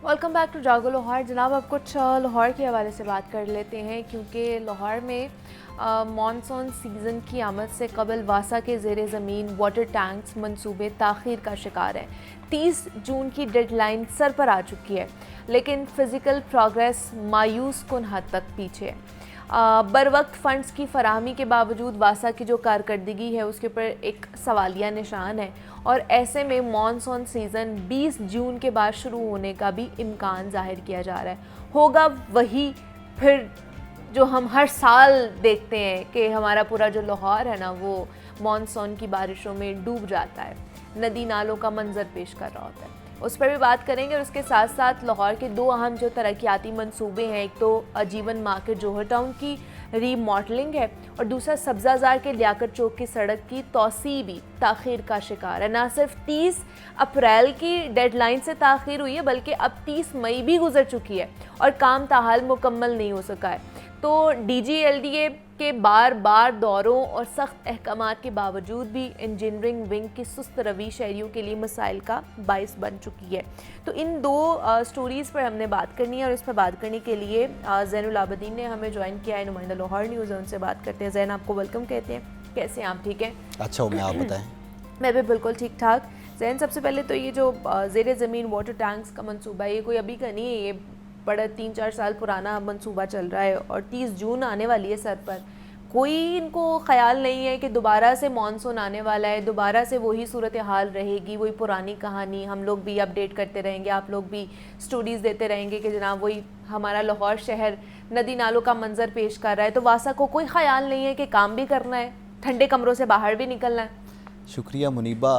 Welcome back to जागो लाहौर। जनाब, अब कुछ लाहौर के हवाले से बात कर लेते हैं क्योंकि लाहौर में मानसून सीज़न की आमद से कबल वासा के ज़ेरे ज़मीन वाटर टैंक्स मंसूबे ताख़ीर का शिकार हैं। 30 जून की डेडलाइन सर पर आ चुकी है, लेकिन फ़िज़िकल प्रोग्रेस मायूस कुन हद तक पीछे है। बर वक्त फ़ंड्स की फराहमी के बावजूद वासा की जो कारकर्दगी है उसके ऊपर एक सवालिया निशान है, और ऐसे में मानसून सीज़न 20 जून के बाद शुरू होने का भी इम्कान ज़ाहिर किया जा रहा है। होगा वही फिर जो हम हर साल देखते हैं कि हमारा पूरा जो लाहौर है ना वो मानसून की बारिशों में डूब जाता है, नदी नालों का मंजर पेश कर रहा होता है। उस पर भी बात करेंगे, और उसके साथ साथ लाहौर के दो अहम जो तरक्याती मंसूबे हैं, एक तो जीवन मार्केट जौहर टाउन की रीमॉडलिंग है और दूसरा सब्ज़ाज़ार के लियाकत चौक की सड़क की तोसी भी ताख़ीर का शिकार है। ना सिर्फ 30 अप्रैल की डेडलाइन से ताख़ीर हुई है, बल्कि अब 30 मई भी गुजर चुकी है और काम ताहाल मुकम्मल नहीं हो सका है। तो DGLDA के बार बार दौरों और सख्त अहकामात के बावजूद भी इंजीनियरिंग विंग की सुस्त रवि शहरियों के लिए मसाइल का बाइस बन चुकी है। तो इन दो स्टोरीज़ पर हमने बात करनी है, और इस पर बात करने के लिए ज़ैनुल आबिदीन ने हमें ज्वाइन किया है, नुमाइंदा लाहौर न्यूज़ है, उनसे बात करते हैं। ज़ैन, आपको वेलकम कहते हैं, कैसे हैं आप? ठीक हैं? अच्छा हूँ मैं, आप बताएं। मैं भी बिल्कुल ठीक ठाक। ज़ैन, सबसे पहले तो ये जो ज़ेरे ज़मीन वाटर टैंक्स का मंसूबा है, ये कोई अभी का नहीं है, ये बड़ा 3-4 साल पुराना मंसूबा चल रहा है और 30 जून आने वाली है सर पर। कोई इनको ख्याल नहीं है कि दोबारा से मानसून आने वाला है, दोबारा से वही सूरत हाल रहेगी, वही पुरानी कहानी, हम लोग भी अपडेट करते रहेंगे, आप लोग भी स्टोरीज़ देते रहेंगे कि जनाब वही हमारा लाहौर शहर नदी नालों का मंजर पेश कर रहा है। तो वासा को कोई ख्याल नहीं है कि काम भी करना है, ठंडे कमरों से बाहर भी निकलना है। शुक्रिया मुनीबा।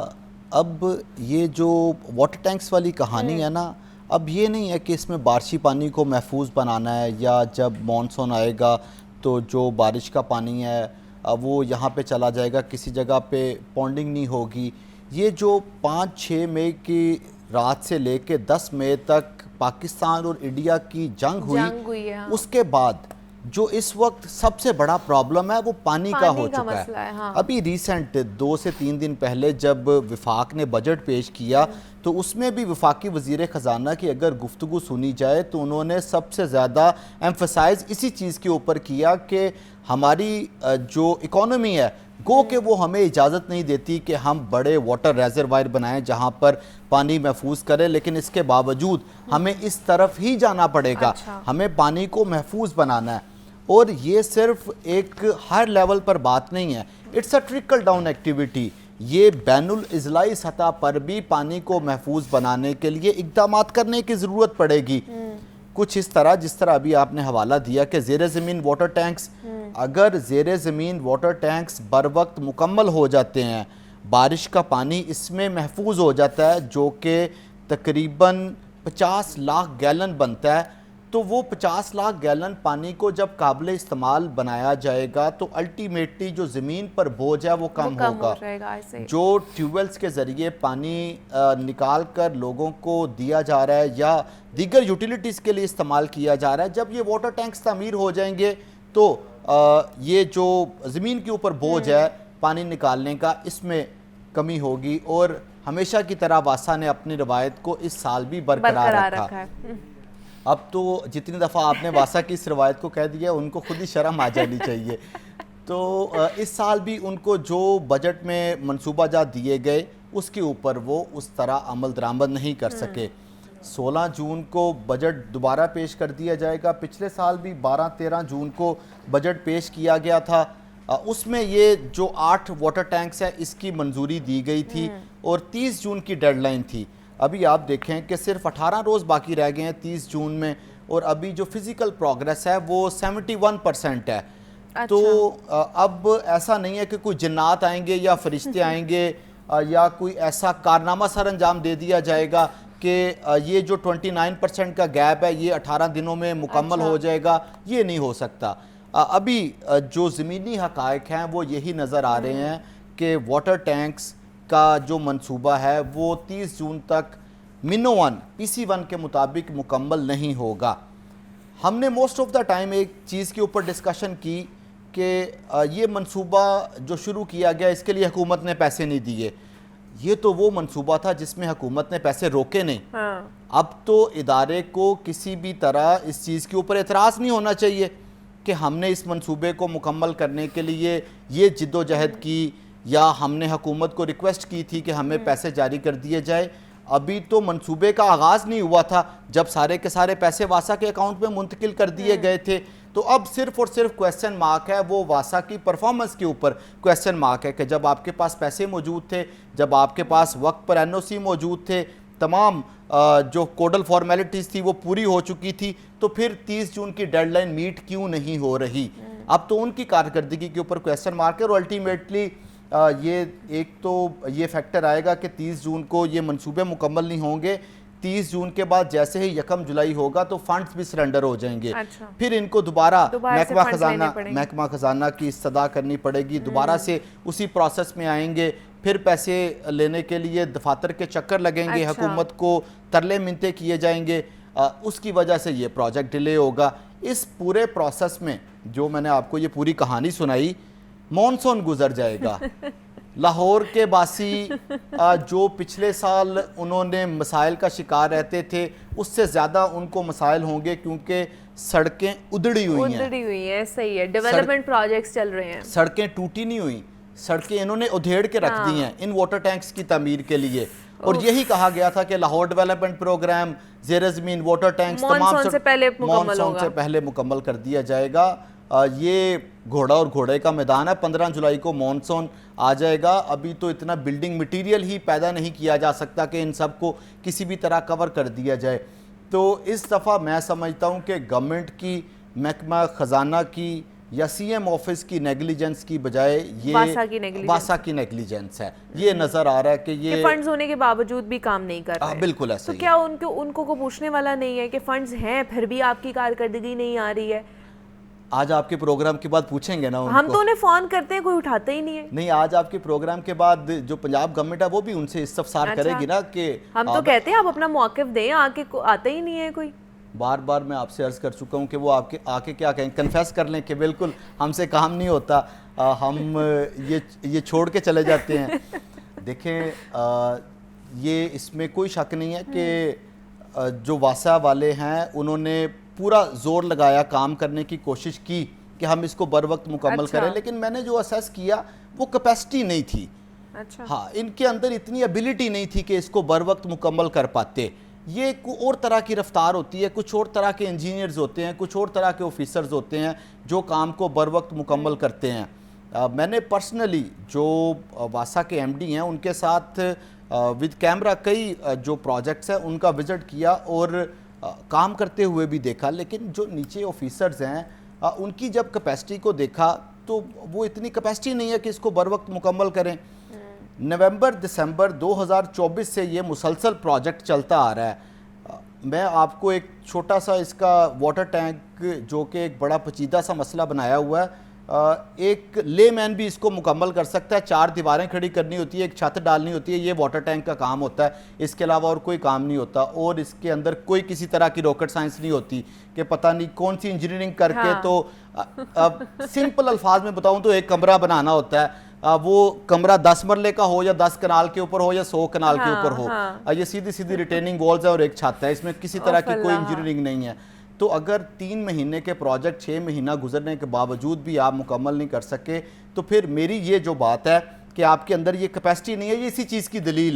अब ये जो वाटर टैंक्स वाली कहानी है ना, अब ये नहीं है कि इसमें बारिशी पानी को महफूज बनाना है, या जब मानसून आएगा तो जो बारिश का पानी है वो यहाँ पे चला जाएगा, किसी जगह पे पॉन्डिंग नहीं होगी। ये जो 5-6 मई की रात से लेके 10 मई तक पाकिस्तान और इंडिया की जंग हुई है। उसके बाद जो इस वक्त सबसे बड़ा प्रॉब्लम है वो पानी का हो चुका है। हाँ। अभी रिसेंट 2 से 3 दिन पहले जब वफाक ने बजट पेश किया तो उसमें भी वफाकी वज़ीर ख़जाना की अगर गुफ्तगू सुनी जाए तो उन्होंने सबसे ज़्यादा एम्फसाइज़ इसी चीज़ के ऊपर किया कि हमारी जो इकॉनमी है गो कि वो हमें इजाज़त नहीं देती कि हम बड़े वाटर रेजरवायर बनाएं जहाँ पर पानी महफूज करें, लेकिन इसके बावजूद हमें इस तरफ ही जाना पड़ेगा। हमें पानी को महफूज बनाना है, और ये सिर्फ एक हर लेवल पर बात नहीं है, it's a trickle down activity. ये बैनुल इज़लाई सतह पर भी पानी को महफूज बनाने के लिए इक़दामात करने की ज़रूरत पड़ेगी। कुछ इस तरह जिस तरह अभी आपने हवाला दिया कि ज़ेरे ज़मीन वाटर टैंक्स, अगर ज़ेरे ज़मीन वाटर टैंक्स बर वक्त मुकम्मल हो जाते हैं, बारिश का पानी इसमें महफूज हो जाता है जो कि तकरीबन 50 लाख गैलन बनता है, तो वो 50 लाख गैलन पानी को जब काबिल इस्तेमाल बनाया जाएगा तो अल्टीमेटली जो ज़मीन पर बोझ है वो कम होगा। जो ट्यूबवेल्स के ज़रिए पानी निकाल कर लोगों को दिया जा रहा है या दीगर यूटिलिटीज़ के लिए इस्तेमाल किया जा रहा है, जब ये वाटर टैंक्स तामीर हो जाएंगे तो ये जो ज़मीन के ऊपर बोझ है पानी निकालने का, इसमें कमी होगी। और हमेशा की तरह वासा ने अपनी रवायत को इस साल भी बरकरार रखा है। अब तो जितनी दफ़ा आपने वासा की इस रवायत को कह दिया उनको खुद ही शर्म आ जानी चाहिए। तो इस साल भी उनको जो बजट में मनसूबाजात दिए गए उसके ऊपर वो उस तरह अमल दरामद नहीं कर सके। 16 जून को बजट दोबारा पेश कर दिया जाएगा। पिछले साल भी 12-13 जून को बजट पेश किया गया था, उसमें ये जो 8 वाटर टैंक्स हैं इसकी मंजूरी दी गई थी और 30 जून की डेडलाइन थी। अभी आप देखें कि सिर्फ 18 रोज़ बाकी रह गए हैं 30 जून में, और अभी जो फिज़िकल प्रोग्रेस है वो 71% है। अच्छा। तो अब ऐसा नहीं है कि कोई जिन्नात आएंगे या फरिश्ते आएंगे या कोई ऐसा कारनामा सर अंजाम दे दिया जाएगा कि ये जो 29% का गैप है ये 18 दिनों में मुकम्मल हो जाएगा। ये नहीं हो सकता। अभी जो ज़मीनी हक़ाइक़ हैं वो यही नज़र आ रहे हैं कि वाटर टैंक्स का जो मंसूबा है वो 30 जून तक मिनो-1 PC1 के मुताबिक मुकम्मल नहीं होगा। हमने मोस्ट ऑफ द टाइम एक चीज़ के ऊपर डिस्कशन की कि ये मंसूबा जो शुरू किया गया इसके लिए हुकूमत ने पैसे नहीं दिए। ये तो वो मंसूबा था जिसमें हुकूमत ने पैसे रोके नहीं। اب تو ادارے کو کسی بھی طرح اس چیز کے اوپر اعتراض نہیں ہونا چاہیے کہ ہم نے اس منصوبے کو مکمل کرنے کے لیے یہ جد و جہد کی یا ہم نے حکومت کو ریکویسٹ کی تھی کہ ہمیں پیسے جاری کر دیے جائے. ابھی تو منصوبے کا آغاز نہیں ہوا تھا جب سارے کے سارے پیسے واسا کے اکاؤنٹ میں منتقل کر دیے گئے تھے. تو اب صرف اور صرف کویسچن مارک ہے وہ واسا کی پرفارمنس کے اوپر کویسچن مارک ہے کہ جب آپ کے پاس پیسے موجود تھے, جب آپ کے پاس وقت پر NOC موجود تھے, تمام جو کوڈل فارمیلٹیز تھی وہ پوری ہو چکی تھی, تو پھر 30 جون کی ڈیڈ لائن میٹ کیوں نہیں ہو رہی. اب تو ان کی کارکردگی کے اوپر کویسچن مارک ہے اور الٹیمیٹلی یہ ایک تو یہ فیکٹر آئے گا کہ 30 جون کو یہ منصوبے مکمل نہیں ہوں گے. 30 جون کے بعد جیسے ہی 1 جولائی ہوگا تو فنڈز بھی سرنڈر ہو جائیں گے. پھر ان کو دوبارہ محکمہ خزانہ کی استدعا کرنی پڑے گی, دوبارہ سے اسی پروسیس میں آئیں گے, پھر پیسے لینے کے لیے دفاتر کے چکر لگیں گے, حکومت کو ترلے منتے کیے جائیں گے, اس کی وجہ سے یہ پروجیکٹ ڈیلے ہوگا. اس پورے پروسیس میں جو میں نے آپ کو یہ پوری کہانی سنائی, مونسون گزر جائے گا. لاہور کے باسی جو پچھلے سال انہوں نے مسائل کا شکار رہتے تھے, اس سے زیادہ ان کو مسائل ہوں گے کیونکہ سڑکیں ادڑی ہوئی ہیں. صحیح ہے, ڈیولپمنٹ پروجیکٹس چل رہے ہیں. سڑکیں ٹوٹی نہیں ہوئیں, سڑکیں انہوں نے ادھیڑ کے رکھ دی ہیں ان واٹر ٹینکس کی تعمیر کے لیے. اور یہی کہا گیا تھا کہ لاہور ڈیولپمنٹ پروگرام, زیر زمین واٹر ٹینکس مونسون سے پہلے مکمل کر دیا جائے گا. یہ گھوڑا اور گھوڑے کا میدان ہے. 15 جولائی کو مونسون آ جائے گا. ابھی تو اتنا بلڈنگ مٹیریل ہی پیدا نہیں کیا جا سکتا کہ ان سب کو کسی بھی طرح کور کر دیا جائے. تو اس دفعہ میں سمجھتا ہوں کہ گورنمنٹ کی, محکمہ خزانہ کی یا CM آفس کی نیگلیجنس کی بجائے یہ واسا کی نیگلیجنس ہے. یہ نظر آ رہا ہے کہ یہ فنڈز ہونے کے باوجود بھی کام نہیں کر رہے. بالکل ایسا. تو کیا ان کو پوچھنے والا نہیں ہے کہ فنڈز ہیں پھر بھی آپ کی کارکردگی نہیں آ رہی ہے؟ آج آپ کے پروگرام کے بعد پوچھیں گے نا ان کو. ہم تو انہیں فون کرتے ہیں, کوئی اٹھاتا ہی نہیں ہے. نہیں, آج آپ کے پروگرام کے بعد جو پنجاب گورنمنٹ ہے وہ بھی ان سے استفسار کرے گی نا کہ ہم تو کہتے ہیں آپ اپنا موقف دیں, آتا ہی نہیں ہے کوئی. بار بار میں آپ سے عرض کر چکا ہوں کہ وہ آ کے کیا کہیں, کنفیس کر لیں کہ بالکل ہم سے کام نہیں ہوتا, ہم یہ چھوڑ کے چلے جاتے ہیں. دیکھیں, یہ اس میں کوئی شک نہیں ہے کہ جو واسا والے ہیں انہوں نے پورا زور لگایا, کام کرنے کی کوشش کی کہ ہم اس کو بر وقت مکمل کریں, لیکن میں نے جو اسیس کیا وہ کیپیسٹی نہیں تھی. ہاں, ان کے اندر اتنی ایبیلٹی نہیں تھی کہ اس کو بر وقت مکمل کر پاتے. یہ اور طرح کی رفتار ہوتی ہے, کچھ اور طرح کے انجینئرز ہوتے ہیں, کچھ اور طرح کے آفیسرز ہوتے ہیں جو کام کو بر وقت مکمل کرتے ہیں. میں نے پرسنلی جو واسا کے MD ہیں ان کے ساتھ ود کیمرہ کئی جو پروجیکٹس ہیں ان کا وزٹ کیا اور کام کرتے ہوئے بھی دیکھا, لیکن جو نیچے آفیسرز ہیں ان کی جب کیپیسٹی کو دیکھا تو وہ اتنی کیپیسٹی نہیں ہے کہ اس کو بر وقت مکمل کریں. نومبر دسمبر 2024 سے یہ مسلسل پروجیکٹ چلتا آ رہا ہے. میں آپ کو ایک چھوٹا سا اس کا واٹر ٹینک جو کہ ایک بڑا پیچیدہ سا مسئلہ بنایا ہوا ہے, ایک لے مین بھی اس کو مکمل کر سکتا ہے. 4 دیواریں کھڑی کرنی ہوتی ہے, ایک چھت ڈالنی ہوتی ہے, یہ واٹر ٹینک کا کام ہوتا ہے. اس کے علاوہ اور کوئی کام نہیں ہوتا, اور اس کے اندر کوئی کسی طرح کی راکٹ سائنس نہیں ہوتی کہ پتہ نہیں کون سی انجینئرنگ کر کے. تو سمپل الفاظ میں بتاؤں تو ایک کمرہ بنانا ہوتا ہے, وہ کمرہ 10 مرلے کا ہو یا 10 کنال کے اوپر ہو یا 100 کنال کے اوپر ہو, یہ سیدھی ریٹیننگ والز ہے اور ایک چھت ہے, اس میں کسی طرح کی کوئی انجینئرنگ نہیں ہے. تو اگر 3 مہینے کے پروجیکٹ 6 مہینہ گزرنے کے باوجود بھی آپ مکمل نہیں کر سکے, تو پھر میری یہ جو بات ہے کہ آپ کے اندر یہ کیپیسٹی نہیں ہے, یہ اسی چیز کی دلیل ہے.